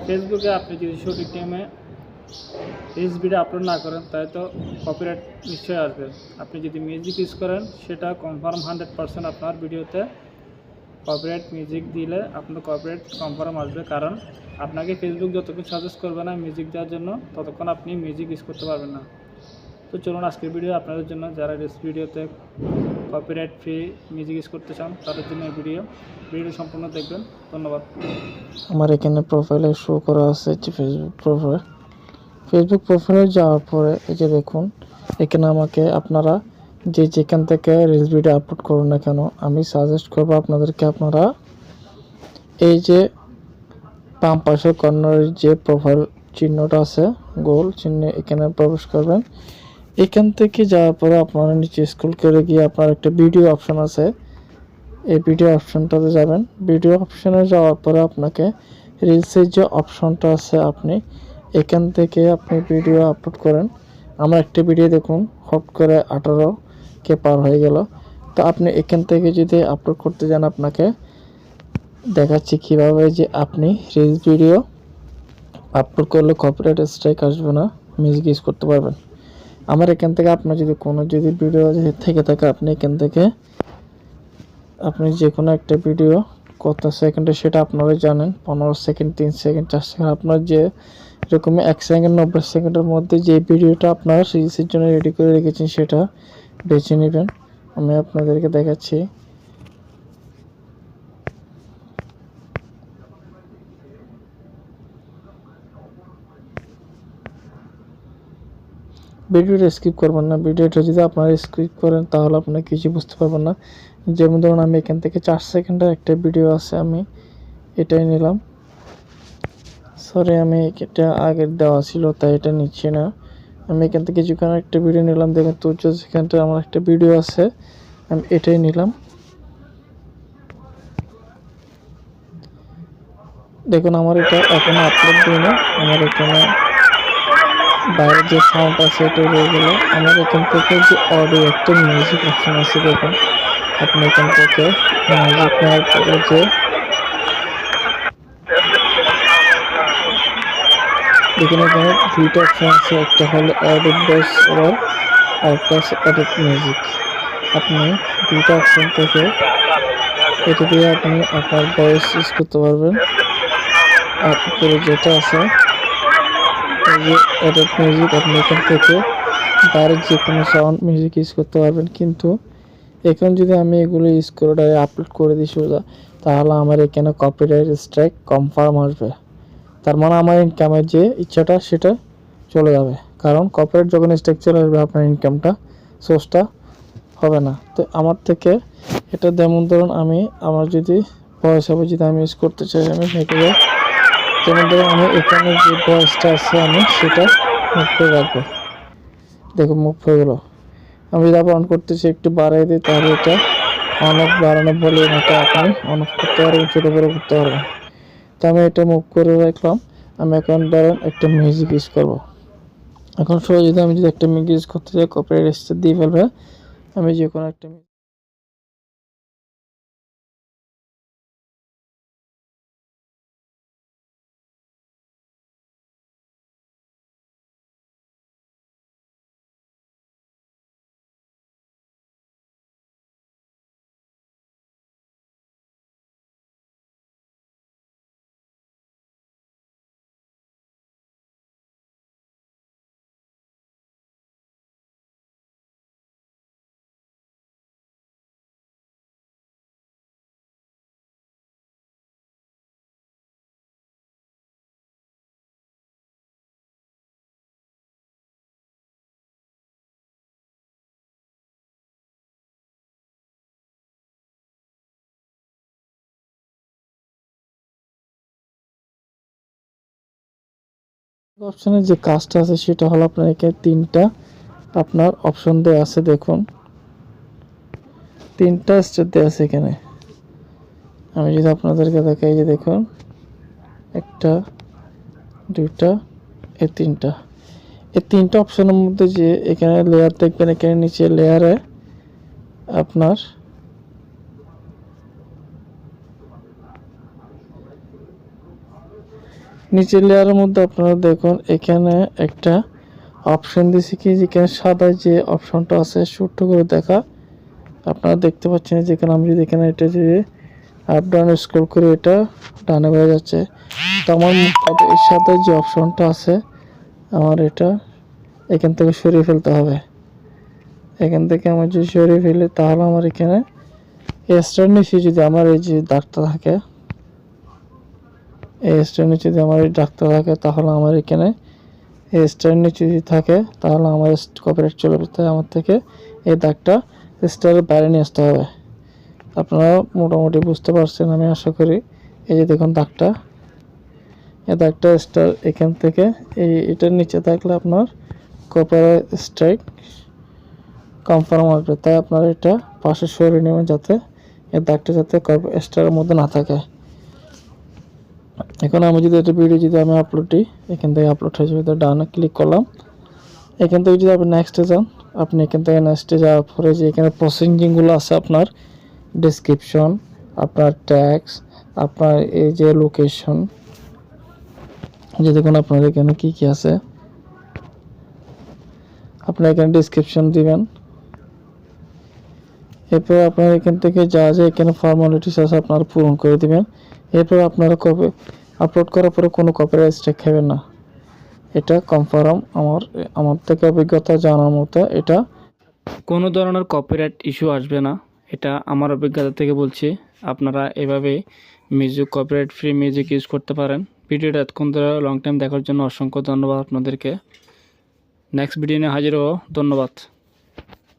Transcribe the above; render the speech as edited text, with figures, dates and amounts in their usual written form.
ফেসবুকে আপনি যদি সঠিক টাইমে রিলস ভিডিও আপলোড না করেন তাই তো কপিরাইট নিশ্চয়ই আসবে। আপনি যদি মিউজিক ইউজ করেন সেটা কনফার্ম 100% আপনার ভিডিওতে কপিরাইট মিউজিক দিলে আপনার কপিরাইট কনফার্ম আসবে, কারণ আপনাকে ফেসবুক যতক্ষণ সাজেস্ট করবে না মিউজিক দেওয়ার জন্য ততক্ষণ আপনি মিউজিক ইউজ করতে পারবেন না। তো চলুন আজকের ভিডিও আপনাদের জন্য, যারা রিলস ভিডিওতে কপিরাইট ফ্রি মিউজিক ইউজ করতে চান তাদের জন্য এই ভিডিও সম্পূর্ণ দেখবেন। ধন্যবাদ। আমার এখানে প্রোফাইলে শো করা আছে যে ফেসবুক প্রোফাইলে যাওয়ার পরে এই যে দেখুন, এখানে আমাকে আপনারা যেখান থেকে রিলস ভিডিও আপলোড করুন না কেন, আমি সাজেস্ট করবো আপনাদেরকে, আপনারা এই যে বাম পাশের কর্নারের যে প্রোফাইল চিহ্নটা আছে গোল চিহ্নে, এখানে প্রবেশ করবেন। এখান থেকে যাওয়ার পরে আপনারা নিচে স্ক্রল করে গিয়ে আপনার একটা ভিডিও অপশন আছে, এই ভিডিও অপশনটাতে যাবেন। ভিডিও অপশনে যাওয়ার পরে আপনাকে রিলসের যে অপশনটা আছে আপনি এখান থেকে আপনি ভিডিও আপলোড করেন। আমার একটা ভিডিও দেখুন হট করে 18K পার হয়ে গেল। তো আপনি এখান থেকে যদি আপলোড করতে যান, আপনাকে দেখাচ্ছি কিভাবে যে আপনি রিলস ভিডিও আপলোড করলে কপিরাইট স্ট্রাইক আসবে না, মিউজিক ইউজ করতে পারবেন। আমার এখান থেকে আপনার যদি কোনো ভিডিও থেকে থাকে, আপনি এখান থেকে আপনি যে কোনো একটা ভিডিও কত সেকেন্ডে সেটা আপনারা জানেন, 15 সেকেন্ড, 3 সেকেন্ড, 4 সেকেন্ড, আপনার যে এরকমই 1 সেকেন্ড 90 সেকেন্ডের মধ্যে যে ভিডিওটা আপনারা রিলসের জন্য রেডি করে রেখেছেন সেটা বেছে নেবেন। আমি আপনাদেরকে দেখাচ্ছি। ভিডিওটা স্কিপ করবেন না। ভিডিওটা যদি আপনারা স্কিপ করেন তাহলে আপনারা কিছু বুঝতে পারবেন না। যেমন ধরুন আমি এখান থেকে 4 সেকেন্ডের একটা ভিডিও আছে, আমি এটাই নিলাম। সরি, আমি এটা আগের দেওয়া ছিল তাই এটা নিচ্ছি না। আমি এখান থেকে যেখানে একটা ভিডিও নিলাম, দেখুন 2 সেকেন্ডের আমার একটা ভিডিও আছে, আমি এটাই নিলাম। দেখুন আমার এটা এখনো আপলোড দিইনি, আমার এখানে বাইরে যে সাউন্ড আছে এটা রয়ে গেল। আমার এখান থেকে যে অডিও একটা মিউজিক অপশন আছে, দেখুন আপনি এখান থেকে মিউজিক নেওয়ার পরে যে দেখুন এখানে দুইটা অপশন আছে, একটা হলো এডিট ভয়েস ওভার আর একটা আছে এডিট মিউজিক। আপনি দুইটা অপশন থেকে এটা দিয়ে আপনি আপনার ভয়েস ইউজ করতে পারবেন। আর উপরে যেটা আছে এই যে এডিট মিউজিক, আপনি এখান থেকে ডাইরেক্ট যে কোনো সাউন্ড মিউজিক ইউজ করতে পারবেন। কিন্তু এখন যদি আমি এগুলো ইউজ করে ডাইরেক্ট আপলোড করে দিই সোজা, তাহলে আমার এখানে কপিরাইট স্ট্রাইক কনফার্ম আসবে। তার মানে আমার ইনকামের যে ইচ্ছাটা সেটা চলে যাবে, কারণ কপিরাইট যখন স্ট্রাইক চলে আসবে আপনার ইনকামটা সোর্সটা হবে না। তো আমার থেকে এটা যেমন ধরুন আমি আমার যদি ভয়েস হবে যদি আমি ইউজ করতে চাই, আমি হেঁটে যাই, যেমন ধরুন আমি এখানে যে ভয়েসটা আছে আমি সেটা মুভ করে রাখবো। দেখুন মুভ হয়ে গেলো। আমি যদি আবার অন করতে চাই, একটু বাড়াই দিই, তাহলে এটা অন অফ বাড়ানো বলে এটা আপনি অন অফ করতে পারবেন, ছোটো বড়ো করতে পারবেন। তো আমি এটা মুভ করে রাখলাম। আমি এখন ধরেন একটা মিউজিক ইউজ করবো। এখন যদি আমি একটা মিউজিক ইউজ করতে চাই, কপিরাইট স্ট্রাইক দিয়ে ফেলবে। আমি যে কোনো একটা অপশনের যে কাজটা আছে সেটা হলো আপনার এখানে তিনটা আপনার অপশন দেওয়া আছে, দেখুন তিনটা স্টেপ দেওয়া আছে এখানে। আমি যদি আপনাদেরকে দেখাই, যে দেখুন একটা, দুইটা, এই তিনটা অপশনের মধ্যে যে এখানে লেয়ার দেখবেন, এখানে নিচে লেয়ারে আপনার নিচের লেয়ারের মধ্যে আপনারা দেখুন এখানে একটা অপশন দিয়েছি কি যেখানে সাদা যে অপশনটা আছে ছোট্ট করে দেখা, আপনারা দেখতে পাচ্ছেন যেখানে আমি যদি এখানে এটা যে আপ ডাউন স্ক্রল করে এটা ডানে হয়ে যাচ্ছে। তো আমার এই সাদা যে অপশনটা আছে আমার এটা এখান থেকে সরিয়ে ফেলতে হবে। এখান থেকে আমার যদি সরিয়ে ফেলে তাহলে আমার এখানে এক্সট্রা নিচে যদি আমার এই যে দাগটা থাকে, এই এক্সট্রা নিচে যদি আমার এই দাগটা থাকে তাহলে আমার এখানে স্টার নিচে যদি থাকে তাহলে আমার কপিরাইট চলে যেতে আমার থেকে এই দাগটা স্টারের বাইরে নিয়ে আসতে হবে। আপনারা মোটামুটি বুঝতে পারছেন আমি আশা করি। এই যে দেখুন দাগটা, এই দাগটা স্টার এখান থেকে এটার নিচে থাকলে আপনার কপিরাইট স্ট্রাইক কনফার্ম আসবে, তাই আপনারা এটা পাশে সরিয়ে নেবেন যাতে এই দাগটা যাতে স্টারের মধ্যে না থাকে। এখন আমি যদি একটা ভিডিও যদি আমি আপলোড দিই এখান থেকে আপলোড হয়ে যাবে, ডানে ক্লিক করলাম। এখান থেকে যদি আপনি নেক্সটে যান, আপনি এখান থেকে নেক্সটে যাওয়ার পরে যে এখানে প্রসেসিংগুলো আছে আপনার ডেসক্রিপশন, আপনার ট্যাক্স, আপনার এই যে লোকেশন, যে দেখুন আপনার এখানে কী কী আছে, আপনার এখানে ডেসক্রিপশন দিবেন। এরপর আপনার এখান থেকে যা যা এখানে ফর্মালিটিস আছে আপনারা পূরণ করে দিবেন। এরপর আপনারা আপলোড করার পরে কোনো কপিরাইট স্ট্রাইক খাবেন না, এটা কনফার্ম। আমার থেকে অভিজ্ঞতা জানার মতো এটা কোনো ধরনের কপিরাইট ইস্যু আসবে না, এটা আমার অভিজ্ঞতা থেকে বলছি। আপনারা এভাবে music copyright free music use করতে পারেন। ভিডিওটা এতক্ষণ ধরে লং টাইম দেখার জন্য অসংখ্য ধন্যবাদ আপনাদেরকে। নেক্সট ভিডিও নিয়ে হাজির হবো, ধন্যবাদ।